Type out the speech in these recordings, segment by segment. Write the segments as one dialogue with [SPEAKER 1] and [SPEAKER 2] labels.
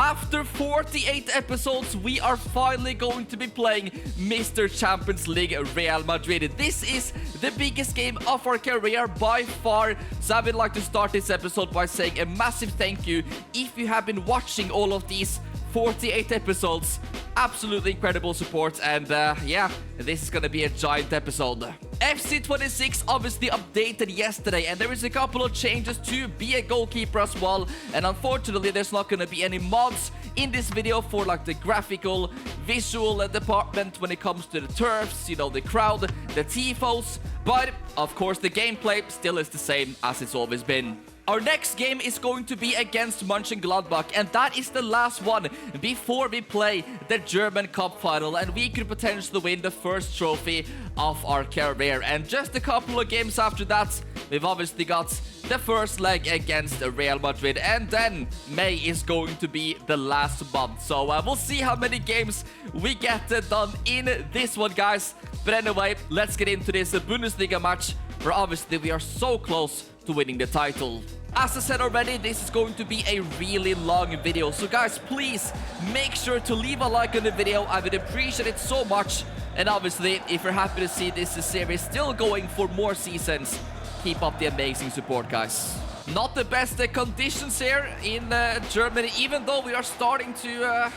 [SPEAKER 1] After 48 episodes, we are finally going to be playing Mr. Champions League Real Madrid. This is the biggest game of our career by far. So I would like to start this episode by saying a massive thank you if you have been watching all of these 48 episodes. Absolutely incredible support, and yeah, this is gonna be a giant episode. FC26 obviously updated yesterday, and there is a couple of changes to be a goalkeeper as well, and unfortunately there's not gonna be any mods in this video for like the graphical, visual department when it comes to the turfs, you know, the crowd, the tifos, but of course the gameplay still is the same as it's always been. Our next game is going to be against Mönchengladbach, and that is the last one before we play the German Cup final, and we could potentially win the first trophy of our career. And just a couple of games after that, we've obviously got the first leg against Real Madrid, and then May is going to be the last month. So we'll see how many games we get done in this one, guys. But anyway, let's get into this Bundesliga match, where obviously we are so close to winning the title. As I said already, this is going to be a really long video, so guys, please make sure to leave a like on the video. I would appreciate it so much. And obviously, if you're happy to see this series still going for more seasons, keep up the amazing support, guys. Not the best conditions here in Germany, even though we are starting to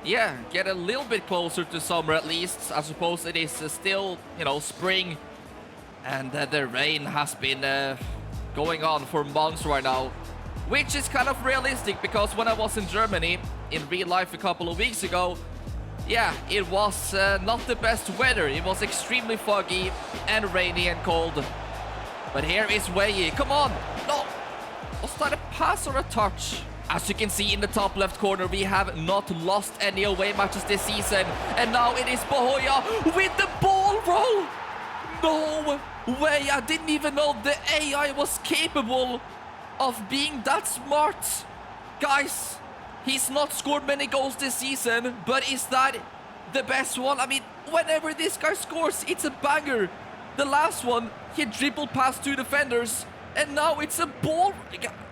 [SPEAKER 1] yeah, get a little bit closer to summer at least. I suppose it is still, you know, spring, and the rain has been going on for months right now, which is kind of realistic, because when I was in Germany in real life a couple of weeks ago, yeah, it was not the best weather. It was extremely foggy and rainy and cold. But here is Weyi. Come on! No! Was that a pass or a touch? As you can see in the top left corner, we have not lost any away matches this season. And now it is Bahoya with the ball roll! No way, I didn't even know the AI was capable of being that smart. Guys, he's not scored many goals this season, but is that the best one? I mean, whenever this guy scores, it's a banger. The last one, he dribbled past two defenders, and now it's a ball.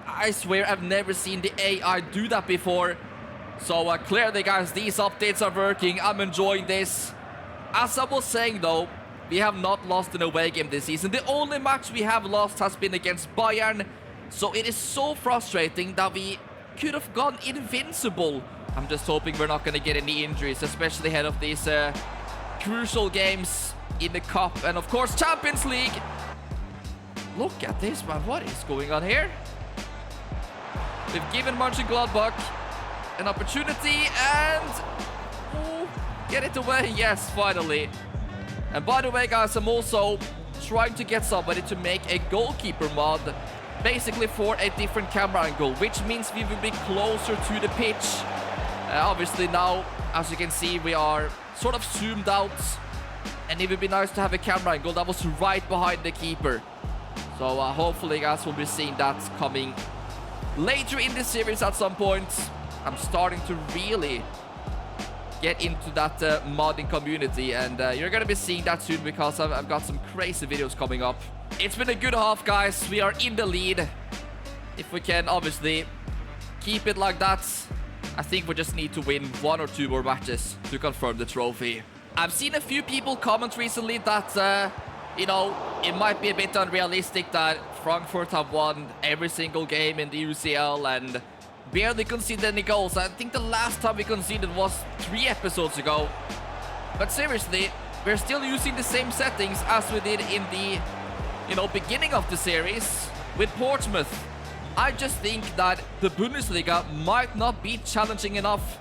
[SPEAKER 1] I swear I've never seen the AI do that before. So clearly, guys, these updates are working. I'm enjoying this. As I was saying though, we have not lost an away game this season. The only match we have lost has been against Bayern. So it is so frustrating that we could have gone invincible. I'm just hoping we're not going to get any injuries, especially ahead of these crucial games in the Cup. And of course, Champions League. Look at this, man. What is going on here? We've given Mönchengladbach an opportunity and... oh, get it away. Yes, finally. And by the way, guys, I'm also trying to get somebody to make a goalkeeper mod, basically for a different camera angle, which means we will be closer to the pitch. Obviously now, as you can see, we are sort of zoomed out, and it would be nice to have a camera angle that was right behind the keeper. So hopefully, guys, we'll be seeing that coming later in the series at some point. I'm starting to really get into that modding community, and you're gonna be seeing that soon, because I've got some crazy videos coming up. It's been a good half, guys. We are in the lead. If we can obviously keep it like that, I think we just need to win 1 or 2 more matches to confirm the trophy. I've seen a few people comment recently that you know, it might be a bit unrealistic that Frankfurt have won every single game in the UCL and barely conceded any goals. I think the last time we conceded was 3 episodes ago. But seriously, we're still using the same settings as we did in the, you know, beginning of the series with Portsmouth. I just think that the Bundesliga might not be challenging enough.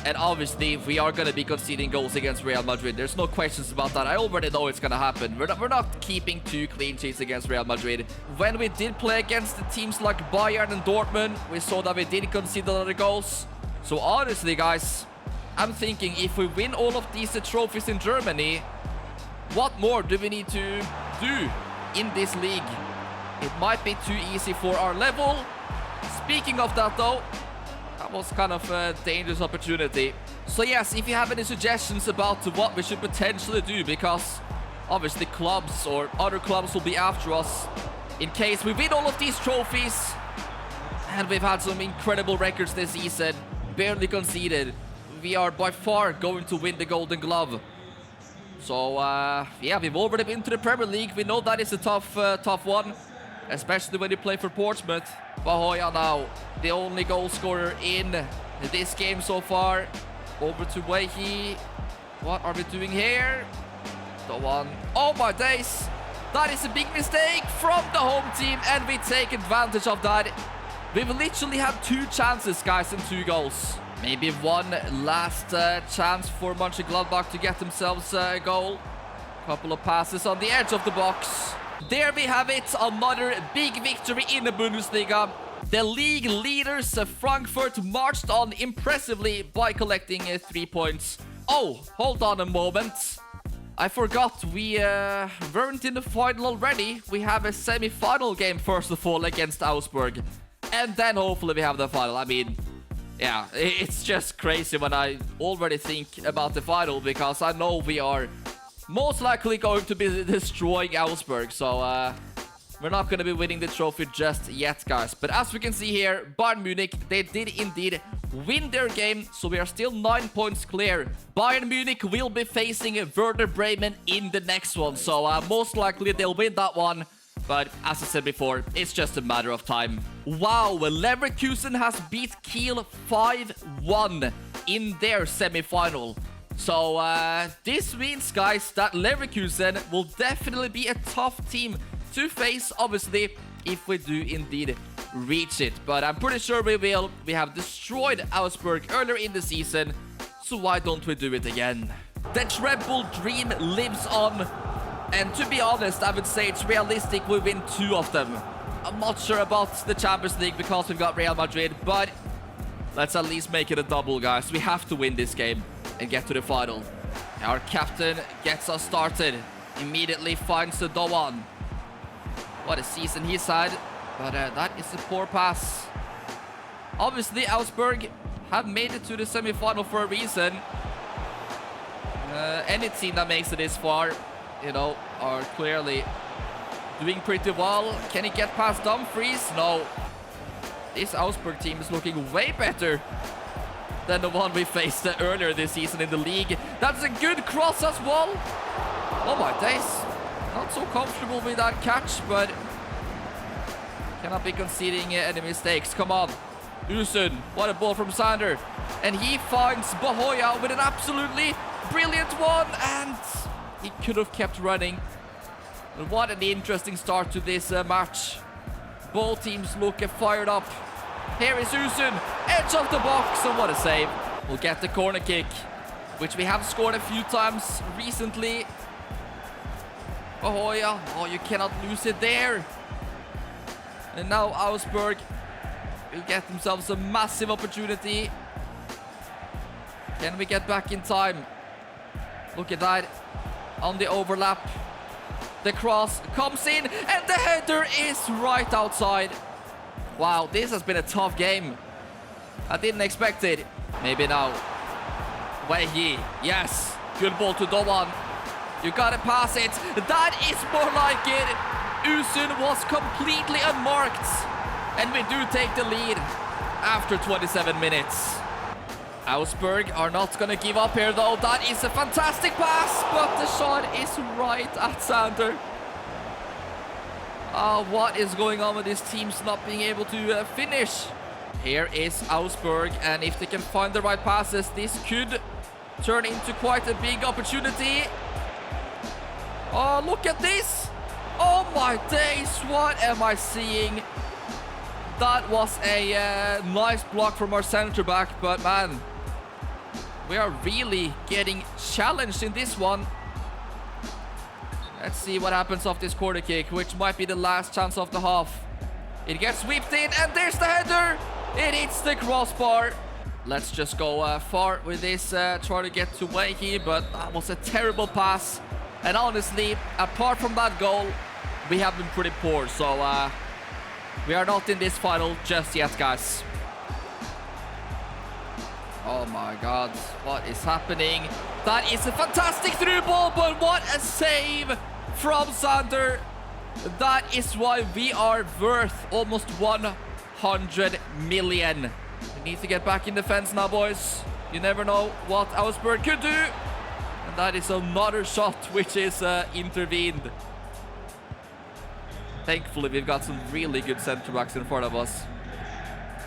[SPEAKER 1] And obviously, we are going to be conceding goals against Real Madrid. There's no questions about that. I already know it's going to happen. We're not keeping 2 clean sheets against Real Madrid. When we did play against the teams like Bayern and Dortmund, we saw that we did concede a lot of goals. So honestly, guys, I'm thinking if we win all of these trophies in Germany, what more do we need to do in this league? It might be too easy for our level. Speaking of that, though, that was kind of a dangerous opportunity. So yes, if you have any suggestions about what we should potentially do, because obviously clubs or other clubs will be after us in case we win all of these trophies. And we've had some incredible records this season. barely conceded. We are by far going to win the Golden Glove. So, yeah, we've already been to the Premier League. We know that is a tough one, especially when you play for Portsmouth. Bahoya now, the only goal scorer in this game so far. Over to Wehi. What are we doing here? The one. Oh my days! That is a big mistake from the home team, and we take advantage of that. We've literally had 2 chances, guys, and 2 goals. Maybe one last chance for Mönchengladbach to get themselves a goal. Couple of passes on the edge of the box. There we have it, another big victory in the Bundesliga. The league leaders, Frankfurt, marched on impressively by collecting 3 points. Oh, hold on a moment. I forgot we weren't in the final already. We have a semi-final game first of all against Wolfsburg. And then hopefully we have the final. I mean, yeah, it's just crazy when I already think about the final, because I know we are most likely going to be destroying Wolfsburg. So we're not going to be winning the trophy just yet, guys. But as we can see here, Bayern Munich, they did indeed win their game. So we are still 9 points clear. Bayern Munich will be facing Werder Bremen in the next one. So most likely they'll win that one. But as I said before, it's just a matter of time. Wow, Leverkusen has beat Kiel 5-1 in their semi-final. So this means, guys, that Leverkusen will definitely be a tough team to face, obviously, if we do indeed reach it. But I'm pretty sure we will. We have destroyed Wolfsburg earlier in the season, so why don't we do it again? The treble dream lives on. And to be honest, I would say it's realistic we win 2 of them. I'm not sure about the Champions League because we've got Real Madrid, but let's at least make it a double, guys. We have to win this game and get to the final. Our captain gets us started. Immediately finds the Doan. What a season he's had, but that is a poor pass. Obviously, Wolfsburg have made it to the semi-final for a reason. Any team that makes it this far, you know, are clearly doing pretty well. Can he get past Dumfries? No. This Wolfsburg team is looking way better than the one we faced earlier this season in the league. That's a good cross as well. Oh my days. Not so comfortable with that catch, but cannot be conceding any mistakes. Come on. Usun. What a ball from Sander. And he finds Bahoya with an absolutely brilliant one, and he could have kept running. And what an interesting start to this match. Both teams look fired up. Here is Usun, edge of the box, and what a save. We'll get the corner kick, which we have scored a few times recently. Bahoya, oh, you cannot lose it there. And now Wolfsburg will get themselves a massive opportunity. Can we get back in time? Look at that. On the overlap. The cross comes in, and the header is right outside. Wow, this has been a tough game. I didn't expect it. Maybe now. Wehi, yes. Good ball to Doan. You gotta pass it. That is more like it. Usun was completely unmarked. And we do take the lead after 27 minutes. Wolfsburg are not gonna give up here though. That is a fantastic pass, but the shot is right at Sander. What is going on with these teams not being able to finish? Here is Wolfsburg, and if they can find the right passes, this could turn into quite a big opportunity. Oh, look at this! Oh my days, what am I seeing? That was a nice block from our center back, but man, we are really getting challenged in this one. Let's see what happens off this corner kick, which might be the last chance of the half. It gets whipped in, and there's the header! It hits the crossbar. Let's just go far with this, try to get to Wehi, but that was a terrible pass. And honestly, apart from that goal, we have been pretty poor, so we are not in this final just yet, guys. Oh my god, what is happening? That is a fantastic through ball, but what a save from Sander. That is why we are worth almost 100 million. We need to get back in defense now, boys. You never know what Wolfsburg could do. And that is another shot which is intervened. Thankfully, we've got some really good center backs in front of us.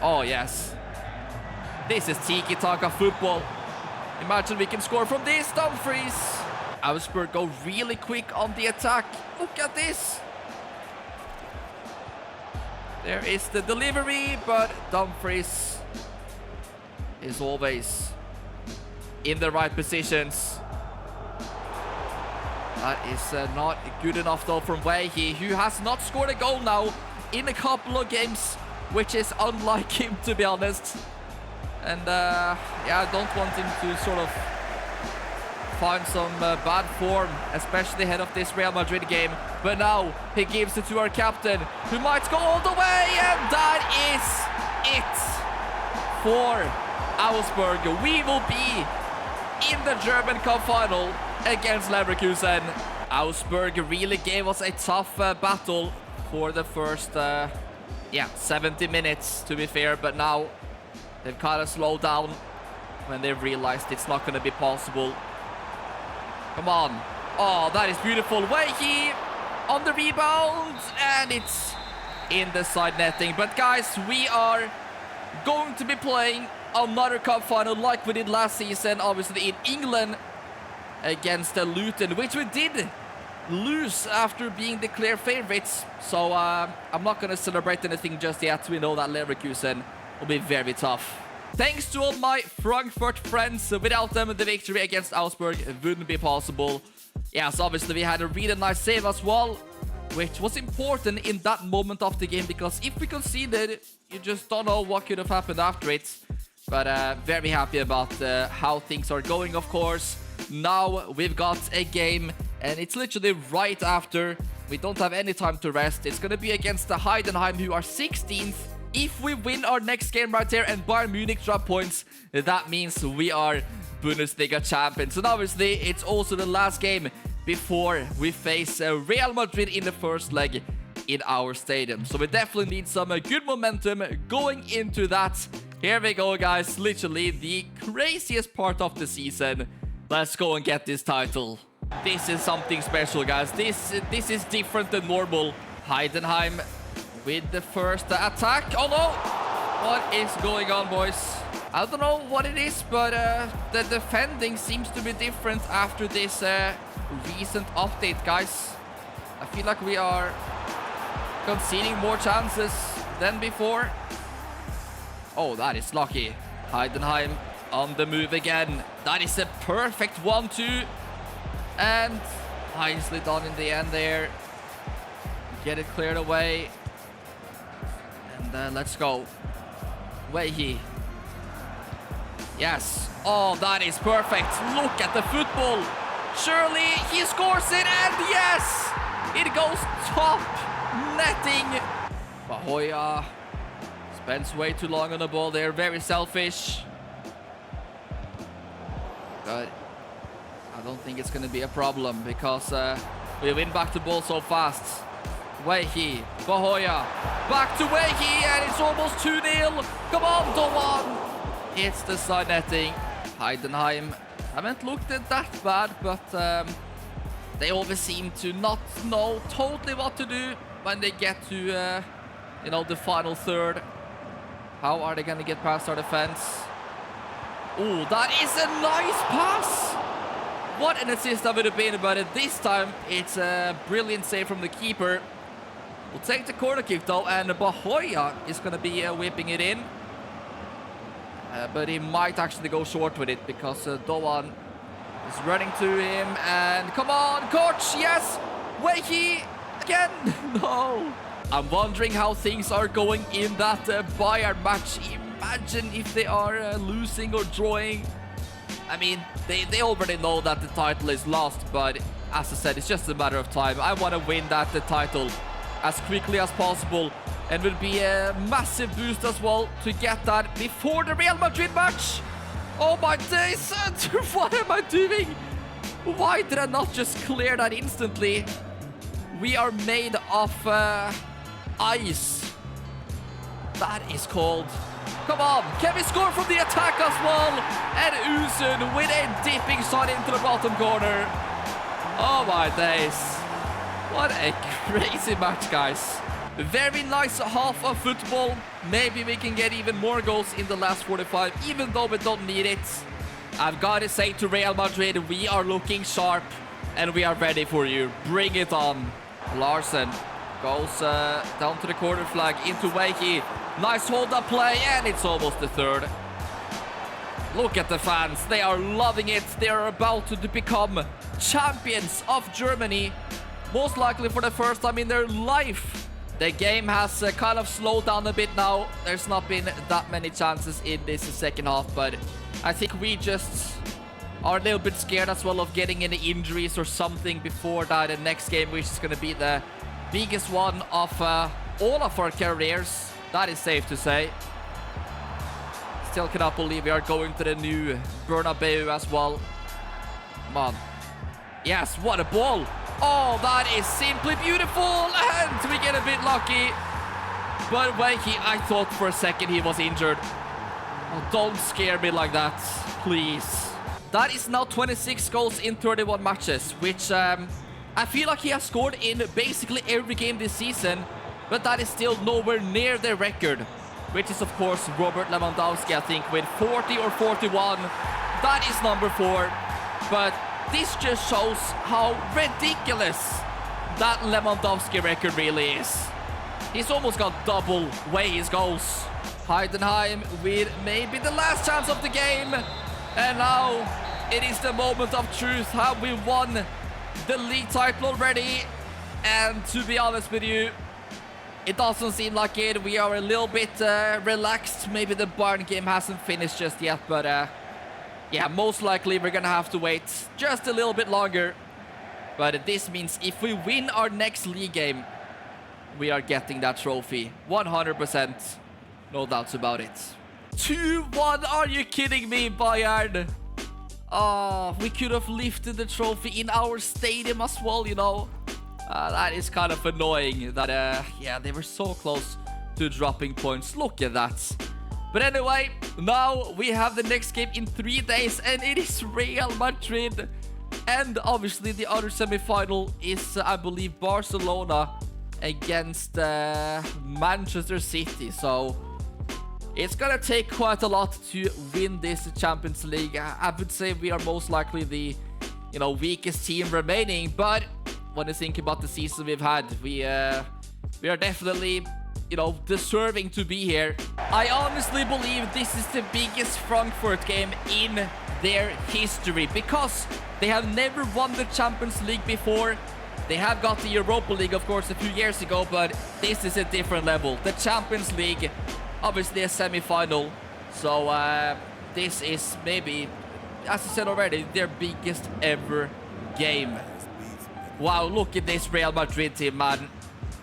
[SPEAKER 1] Oh, yes. This is tiki-taka football. Imagine we can score from this. Dumfries. Wolfsburg go really quick on the attack. Look at this. There is the delivery, but Dumfries is always in the right positions. That is not good enough though from Wehi, who has not scored a goal now in a couple of games, which is unlike him, to be honest. And yeah, I don't want him to sort of find some bad form, especially ahead of this Real Madrid game. But now he gives it to our captain, who might go all the way, and that is it for Wolfsburg. We will be in the German Cup final against Leverkusen. Wolfsburg really gave us a tough battle for the first 70 minutes, to be fair, but now they've kind of slowed down when they've realized it's not going to be possible. Come on. Oh, that is beautiful. Wehi on the rebound, and it's in the side netting. But guys, we are going to be playing another cup final like we did last season, obviously in England against Luton, which we did lose after being declared favorites. So I'm not going to celebrate anything just yet. We know that Leverkusen will be very tough. Thanks to all my Frankfurt friends. Without them, the victory against Wolfsburg wouldn't be possible. Yes, obviously we had a really nice save as well, which was important in that moment of the game, because if we conceded, you just don't know what could have happened after it. But very happy about how things are going, of course. Now we've got a game, and it's literally right after. We don't have any time to rest. It's going to be against the Heidenheim, who are 16th. If we win our next game right here and Bayern Munich drop points, that means we are Bundesliga champions. And obviously, it's also the last game before we face Real Madrid in the first leg in our stadium. So we definitely need some good momentum going into that. Here we go, guys. Literally the craziest part of the season. Let's go and get this title. This is something special, guys. This is different than normal. Heidenheim with the first attack. Oh no! What is going on, boys? I don't know what it is, but the defending seems to be different after this recent update, guys. I feel like we are conceding more chances than before. Oh, that is lucky. Heidenheim on the move again. That is a perfect 1-2. And nicely done in the end there. Get it cleared away. And let's go. Wehi. Yes. Oh, that is perfect. Look at the football. Surely he scores it, and yes! It goes top netting. Bahoya spends way too long on the ball there. Very selfish. But I don't think it's going to be a problem, because we win back the ball so fast. Wehi, Bahoya, back to Wehi, and it's almost 2-0. Come on, Doan. It's the side netting. Heidenheim haven't looked at that bad, but they always seem to not know totally what to do when they get to, you know, the final third. How are they going to get past our defense? Oh, that is a nice pass. What an assist that would have been, but this time it's a brilliant save from the keeper. We'll take the corner kick though, and Bahoya is going to be whipping it in. But he might actually go short with it, because Doan is running to him. And come on, coach, yes! Wehi again! No! I'm wondering how things are going in that Bayern match. Imagine if they are losing or drawing. I mean, they already know that the title is lost, but as I said, it's just a matter of time. I want to win that title as quickly as possible, and will be a massive boost as well to get that before the Real Madrid match. Oh my days, what am I doing? Why did I not just clear that instantly? We are made of ice. That is called Come on, can we score from the attack as well? And Usun with a dipping shot into the bottom corner. Oh my days. What a crazy match, guys. Very nice half of football. Maybe we can get even more goals in the last 45, even though we don't need it. I've got to say to Real Madrid, we are looking sharp and we are ready for you. Bring it on. Larsen goes down to the corner flag into Wakey. Nice hold-up play, and it's almost the third. Look at the fans. They are loving it. They are about to become champions of Germany. Most likely for the first time in their life. The game has kind of slowed down a bit now. There's not been that many chances in this second half, but I think we just are a little bit scared as well of getting any injuries or something before that next game, which is going to be the biggest one of all of our careers. That is safe to say. Still cannot believe we are going to the new Bernabeu as well. Come on. Yes, what a ball. Oh, that is simply beautiful. And we get a bit lucky. But Wakey, I thought for a second he was injured. Oh, don't scare me like that, please. That is now 26 goals in 31 matches, which I feel like he has scored in basically every game this season. But that is still nowhere near their record, which is, of course, Robert Lewandowski, I think, with 40 or 41. That is number 4. But this just shows how ridiculous that Lewandowski record really is. He's almost got double Wakey's goals. Heidenheim with maybe the last chance of the game. And now it is the moment of truth. Have we won the league title already? And to be honest with you, it doesn't seem like it. We are a little bit relaxed. Maybe the Bayern game hasn't finished just yet, but yeah, most likely we're gonna have to wait just a little bit longer. But this means if we win our next league game, we are getting that trophy. 100%. No doubts about it. 2-1. Are you kidding me, Bayern? Oh, we could have lifted the trophy in our stadium as well, you know. That is kind of annoying that, yeah, they were so close to dropping points. Look at that. But anyway, now we have the next game in 3 days, and it is Real Madrid. And obviously the other semi-final is, I believe, Barcelona against Manchester City. So it's gonna take quite a lot to win this Champions League. I would say we are most likely the, you know, weakest team remaining, but when you think about the season we've had, we are definitely, you know, deserving to be here. I honestly believe this is the biggest Frankfurt game in their history, because they have never won the Champions League before. They have got the Europa League, of course, a few years ago, but this is a different level. The Champions League, obviously a semi-final. So this is maybe, as I said already, their biggest ever game. Wow, look at this Real Madrid team, man.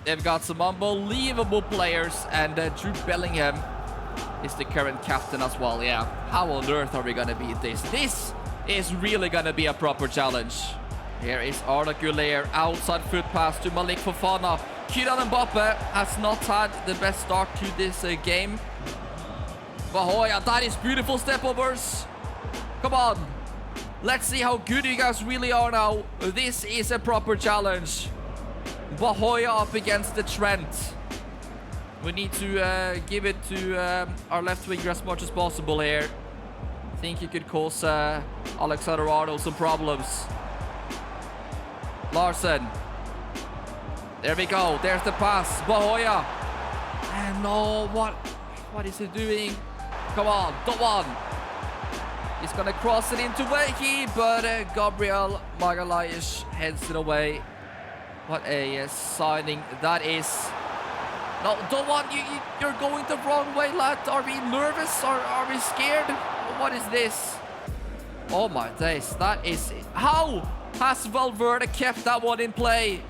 [SPEAKER 1] They've got some unbelievable players, and Jude Bellingham is the current captain as well. Yeah, how on earth are we gonna beat this? This is really gonna be a proper challenge. Here is Arda Güler, outside foot pass to Malik Fofana. Kylian Mbappe has not had the best start to this game. Bahoya, that is beautiful step-overs. Come on. Let's see how good you guys really are now. This is a proper challenge. Bahoya up against the Trent. We need to give it to our left winger as much as possible here. I think he could cause Alexander-Arnold some problems. Larsen. There we go. There's the pass. Bahoya. And no, what is he doing? Come on, go on. He's gonna cross it into Wakey, but Gabriel Magalhaes heads it away. What a signing that is. No, don't want you're going the wrong way, lad. Are we nervous or are we scared? What is this? Oh my days, that is... How has Valverde kept that one in play?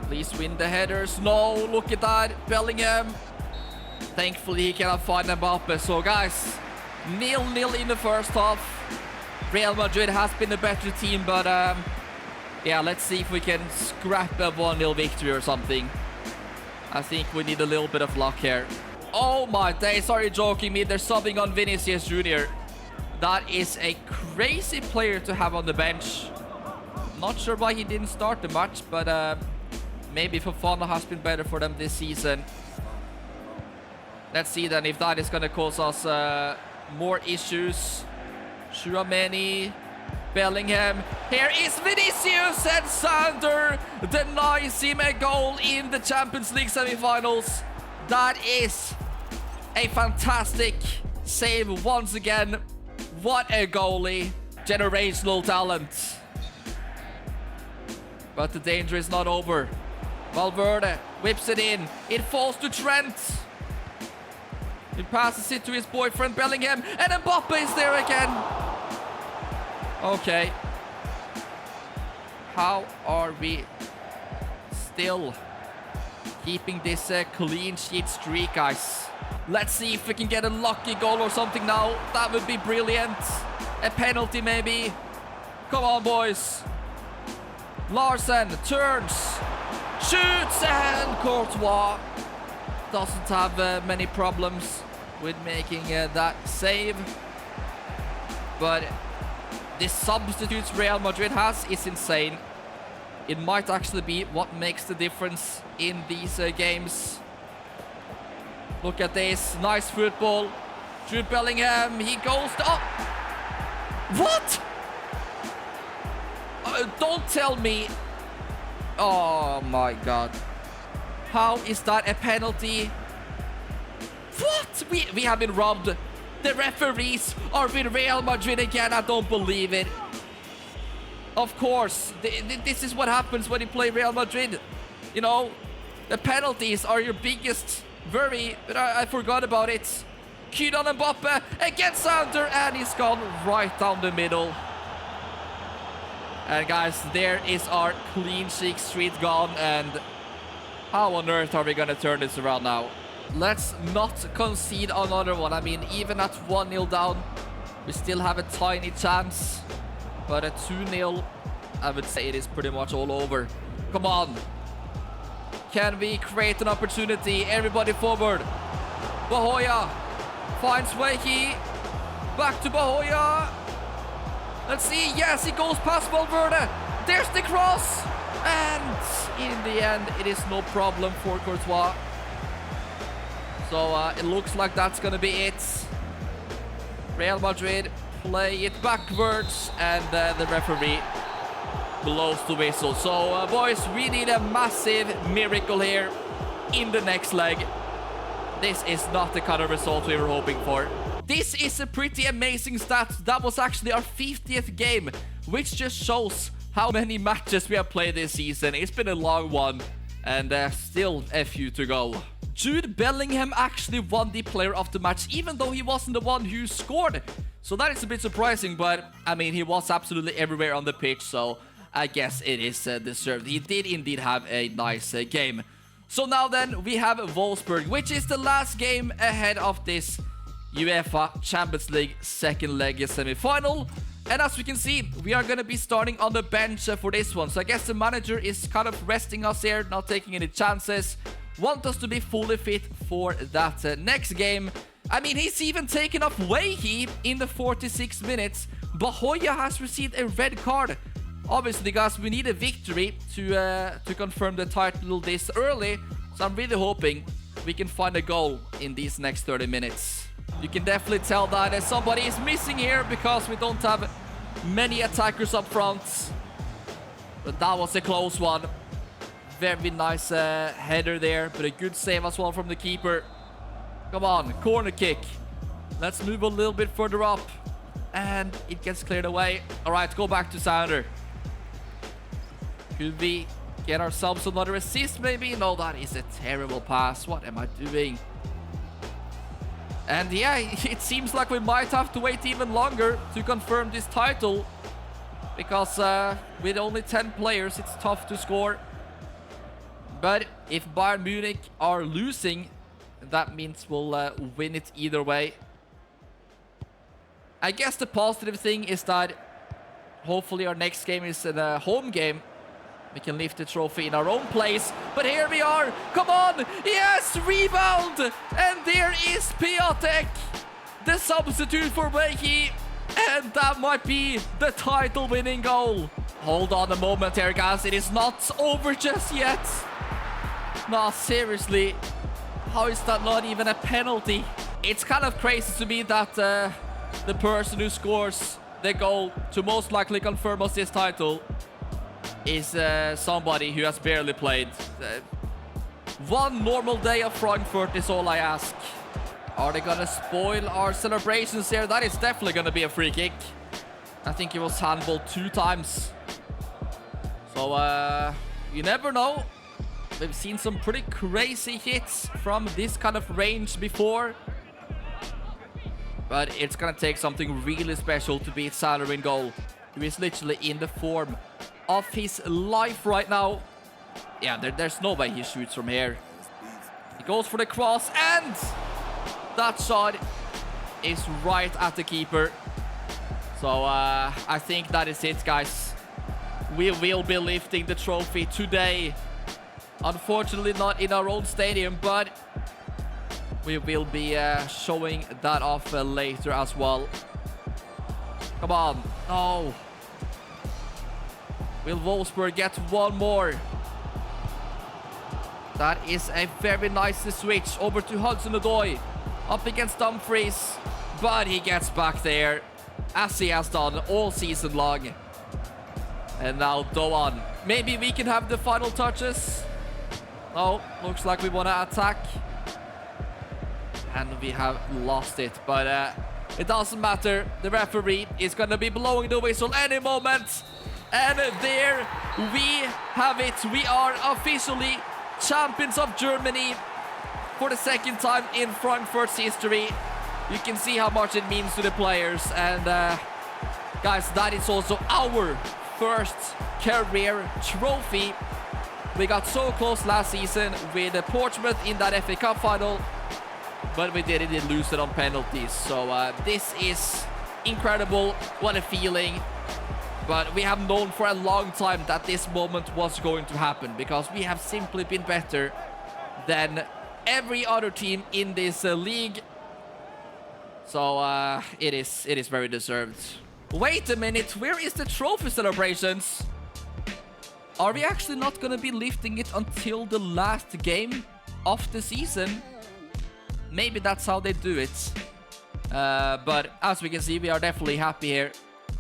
[SPEAKER 1] Please win the headers. No, look at that. Bellingham. Thankfully, he cannot find Mbappe. So, guys, 0-0 in the first half. Real Madrid has been a better team, but yeah, let's see if we can scrap a 1-0 victory or something. I think we need a little bit of luck here. Oh my days, are you joking me? They're subbing on Vinicius Jr. That is a crazy player to have on the bench. Not sure why he didn't start the match, but maybe Fofana has been better for them this season. Let's see then if that is going to cause us more issues. Tchouaméni, Bellingham. Here is Vinicius, and Sander denies him a goal in the Champions League semi-finals. That is a fantastic save once again. What a goalie. Generational talent. But the danger is not over. Valverde whips it in. It falls to Trent. He passes it to his boyfriend Bellingham. And Mbappe is there again. Okay. How are we still keeping this clean sheet streak, guys? Let's see if we can get a lucky goal or something now. That would be brilliant. A penalty maybe. Come on, boys. Larsen turns, shoots, and Courtois doesn't have many problems with making that save. But this substitutes Real Madrid has is insane. It might actually be what makes the difference in these games. Look at this, nice football. Jude Bellingham, he goes to... Oh! What? Don't tell me. Oh my god. How is that a penalty? What? We have been robbed. The referees are with Real Madrid again. I don't believe it. Of course. This is what happens when you play Real Madrid. You know, the penalties are your biggest worry. But I forgot about it. Kylian Mbappe against Sander, and he's gone right down the middle. And guys, there is our clean sheet streak gone, and how on earth are we gonna turn this around now? Let's not concede another one. I mean, even at 1-0 down, we still have a tiny chance. But at 2-0, I would say it is pretty much all over. Come on. Can we create an opportunity? Everybody forward. Bahoya finds Wehi. Back to Bahoya. Let's see. Yes, he goes past Valverde. There's the cross. And in the end, it is no problem for Courtois. So it looks like that's going to be it. Real Madrid play it backwards, and the referee blows the whistle. So boys, we need a massive miracle here in the next leg. This is not the kind of result we were hoping for. This is a pretty amazing stat. That was actually our 50th game, which just shows how many matches we have played this season. It's been a long one, and still a few to go. Jude Bellingham actually won the player of the match, even though he wasn't the one who scored. So that is a bit surprising, but I mean, he was absolutely everywhere on the pitch, so I guess it is deserved. He did indeed have a nice game. So now then, we have Wolfsburg, which is the last game ahead of this UEFA Champions League second leg semi-final. And as we can see, we are going to be starting on the bench for this one. So I guess the manager is kind of resting us here, not taking any chances. Want us to be fully fit for that next game. I mean, he's even taken off Wehi in the 46 minutes. Bahoya has received a red card. Obviously, guys, we need a victory to confirm the title this early. So I'm really hoping we can find a goal in these next 30 minutes. You can definitely tell that somebody is missing here because we don't have many attackers up front. But that was a close one. Very nice header there, but a good save as well from the keeper. Come on, corner kick. Let's move a little bit further up. And it gets cleared away. All right, go back to Sander. Could we get ourselves another assist maybe? No, that is a terrible pass. What am I doing? And yeah, it seems like we might have to wait even longer to confirm this title. Because with only 10 players, it's tough to score. But if Bayern Munich are losing, that means we'll win it either way. I guess the positive thing is that hopefully our next game is a home game. We can lift the trophy in our own place. But here we are. Come on. Yes, rebound. And there is Piatek, the substitute for Wakey. And that might be the title-winning goal. Hold on a moment here, guys. It is not over just yet. No, seriously. How is that not even a penalty? It's kind of crazy to me that the person who scores the goal to most likely confirm us this title is somebody who has barely played. One normal day of Frankfurt is all I ask. Are they gonna spoil our celebrations here? That is definitely gonna be a free kick. I think he was handballed 2 times. So, you never know. We've seen some pretty crazy hits from this kind of range before. But it's gonna take something really special to beat Sander in goal, who is literally in the form of his life right now. Yeah, there's no way he shoots from here. He goes for the cross, and that shot is right at the keeper. So I think that is it, guys. We will be lifting the trophy today. Unfortunately not in our own stadium, but we will be showing that off later as well. Come on. No. Will Wolfsburg get one more? That is a very nice switch over to Hudson-Odoi. Up against Dumfries. But he gets back there, as he has done all season long. And now Doan. Maybe we can have the final touches. Oh, looks like we want to attack. And we have lost it. But it doesn't matter. The referee is going to be blowing the whistle any moment. And there we have it. We are officially champions of Germany for the 2nd time in Frankfurt's history. You can see how much it means to the players. And guys, that is also our first career trophy. We got so close last season with Portsmouth in that FA Cup final, but we didn't lose it on penalties. So this is incredible. What a feeling. But we have known for a long time that this moment was going to happen, because we have simply been better than every other team in this league. So it is very deserved. Wait a minute, where is the trophy celebrations? Are we actually not going to be lifting it until the last game of the season? Maybe that's how they do it. But as we can see, we are definitely happy here,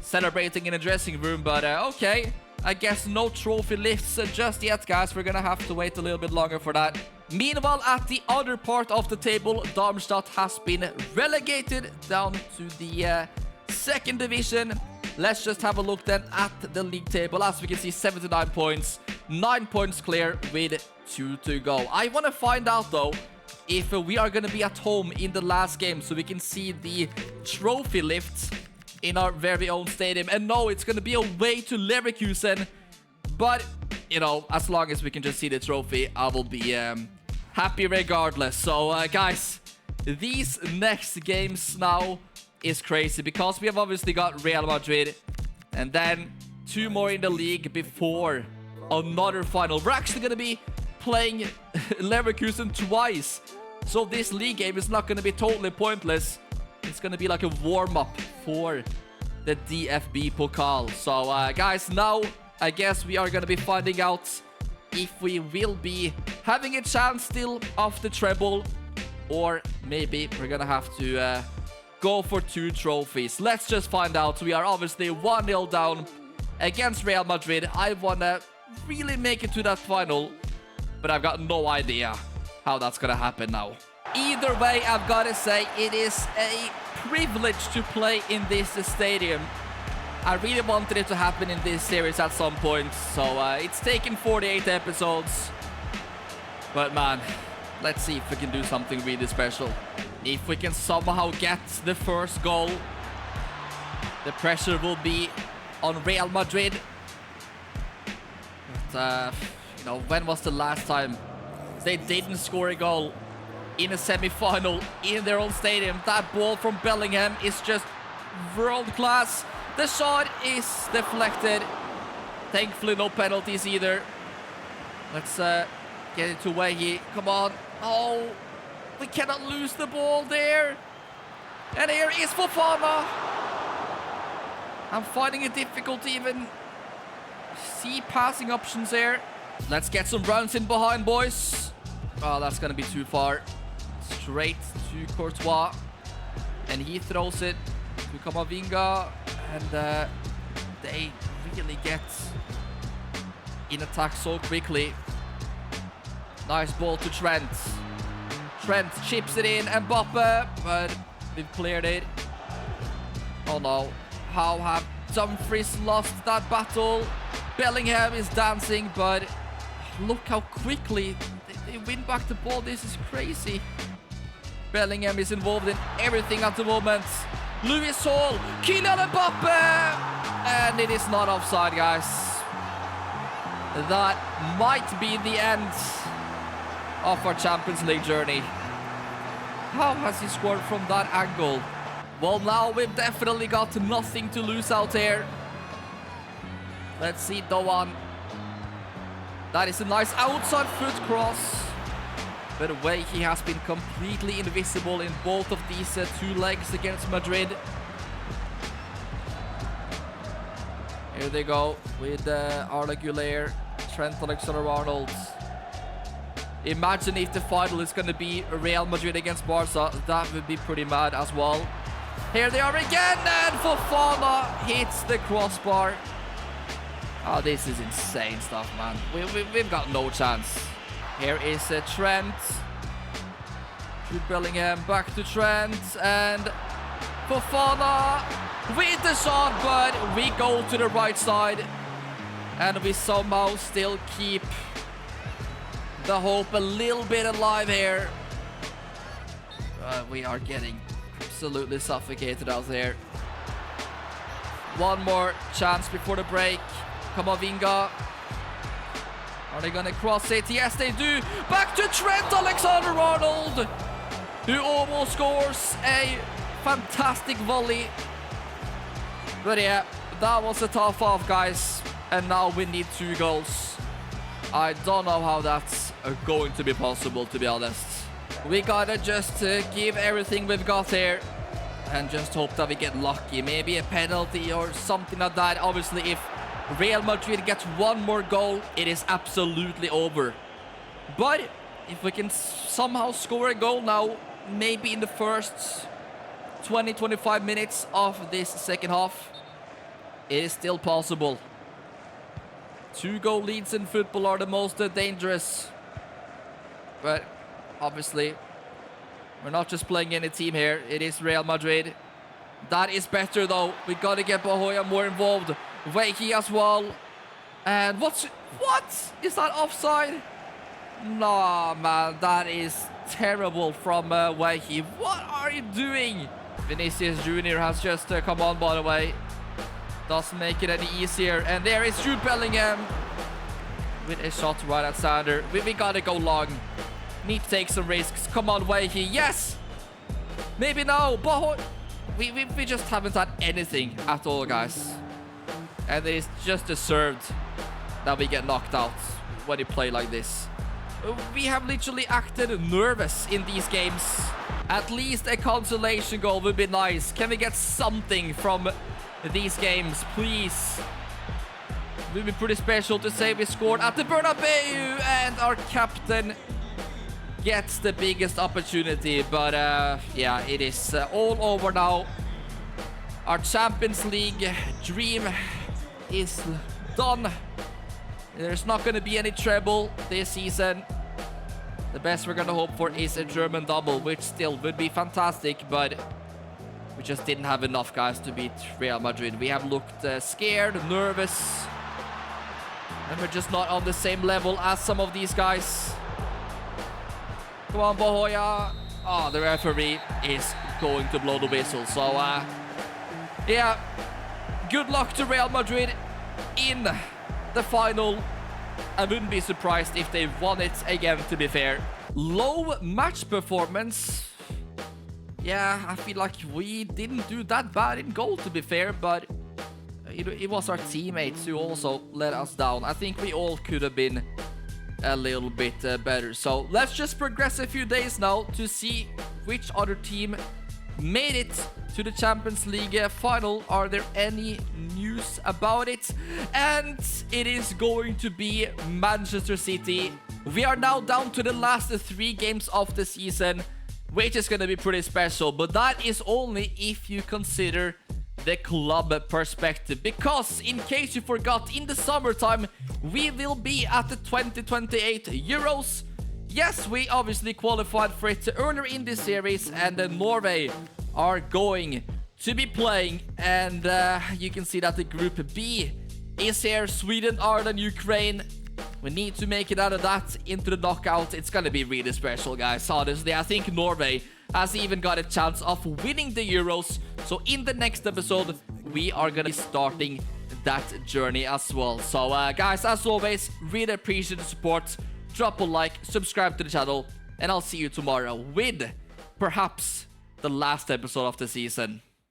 [SPEAKER 1] celebrating in the dressing room. But okay, I guess no trophy lifts just yet, guys. We're going to have to wait a little bit longer for that. Meanwhile, at the other part of the table, Darmstadt has been relegated down to the 2nd division. Let's just have a look then at the league table. As we can see, 79 points, 9 points clear with 2 to go. I want to find out, though, if we are going to be at home in the last game, so we can see the trophy lifts in our very own stadium. And no, it's going to be away to Leverkusen. But, you know, as long as we can just see the trophy, I will be happy regardless. So, guys, these next games now is crazy, because we have obviously got Real Madrid and then 2 more in the league before another final. We're actually going to be playing Leverkusen twice, so this league game is not going to be totally pointless. It's going to be like a warm-up for the DFB Pokal. So guys, now I guess we are going to be finding out if we will be having a chance still of the treble, or maybe we're going to have to go for 2 trophies. Let's just find out. We are obviously 1-0 down against Real Madrid. I want to really make it to that final, but I've got no idea how that's going to happen now. Either way, I've got to say, it is a privilege to play in this stadium. I really wanted it to happen in this series at some point, so it's taken 48 episodes. But man, let's see if we can do something really special. If we can somehow get the first goal, the pressure will be on Real Madrid. But, you know, when was the last time they didn't score a goal in a semi-final in their own stadium? That ball from Bellingham is just world class. The shot is deflected. Thankfully, no penalties either. Let's get it to Wehi. Come on. Oh, we cannot lose the ball there. And here is Fofana. I'm finding it difficult to even see passing options there. Let's get some runs in behind, boys. Oh, that's going to be too far. Straight to Courtois. And he throws it to Kamavinga. And they really get in attack so quickly. Nice ball to Trent. Trent chips it in. Mbappe. But we've cleared it. Oh no. How have Dumfries lost that battle? Bellingham is dancing, but look how quickly they win back the ball. This is crazy. Bellingham is involved in everything at the moment. Lewis Hall, Kylian Mbappe, and it is not offside, guys. That might be the end of our Champions League journey. How has he scored from that angle? Well, now we've definitely got nothing to lose out here. Let's see Doan. That is a nice outside foot cross. But away, he has been completely invisible in both of these two legs against Madrid. Here they go with Arda Güler, Trent Alexander-Arnold. Imagine if the final is going to be Real Madrid against Barca. That would be pretty mad as well. Here they are again, and Fofana hits the crossbar. Oh, this is insane stuff, man. We've got no chance. Here is Trent. Jude Bellingham back to Trent, and Fofana with the shot, but we go to the right side. And we somehow still keep the hope a little bit alive here. We are getting absolutely suffocated out there. One more chance before the break. Kamavinga. Are they gonna cross it? Yes, they do. Back to Trent Alexander-Arnold, who almost scores a fantastic volley. But yeah, that was a tough half, guys. And now we need 2 goals. I don't know how that's going to be possible, to be honest. We gotta just give everything we've got here and just hope that we get lucky. Maybe a penalty or something like that. Obviously, if Real Madrid gets 1 more goal, it is absolutely over. But if we can somehow score a goal now, maybe in the first 20-25 minutes of this second half, it is still possible. 2-goal leads in football are the most dangerous. But obviously, we're not just playing any team here. It is Real Madrid. That is better, though. We got to get Bahoya more involved. Wehi as well. And what? Is that offside? No, man. That is terrible from Wehi. What are you doing? Vinicius Jr. has just come on, by the way. Doesn't make it any easier. And there is Jude Bellingham with a shot right at Sander. We got to go long. Need to take some risks. Come on, Wehi. Yes! Maybe no. But we just haven't had anything at all, guys. And it is just deserved that we get knocked out when you play like this. We have literally acted nervous in these games. At least a consolation goal would be nice. Can we get something from these games, please? It would be pretty special to say we scored at the Bernabeu, and our captain gets the biggest opportunity. But yeah, it is all over now. Our Champions League dream is done. There's not going to be any treble this season. The best we're going to hope for is a German double, which still would be fantastic, but we just didn't have enough, guys, to beat Real Madrid. We have looked scared, nervous, and we're just not on the same level as some of these guys. Come on, Bahoya. Oh, the referee is going to blow the whistle. So, yeah, good luck to Real Madrid in the final. I wouldn't be surprised if they won it again, to be fair. Low match performance. Yeah, I feel like we didn't do that bad in goal, to be fair, but it was our teammates who also let us down. I think we all could have been a little bit better. So let's just progress a few days now to see which other team made it to the Champions League final. Are there any news about it? And it is going to be Manchester City. We are now down to the last 3 games of the season, which is going to be pretty special, but that is only if you consider the club perspective, because in case you forgot, in the summertime we will be at the 2028 Euros. Yes, we obviously qualified for it earlier in this series, and Norway are going to be playing, and you can see that the group B is here. Sweden, Ireland, Ukraine. We need to make it out of that into the knockout. It's gonna be really special, guys. Honestly, I think Norway has even got a chance of winning the Euros. So in the next episode, we are gonna be starting that journey as well. So guys, as always, really appreciate the support. Drop a like, subscribe to the channel, and I'll see you tomorrow with perhaps the last episode of the season.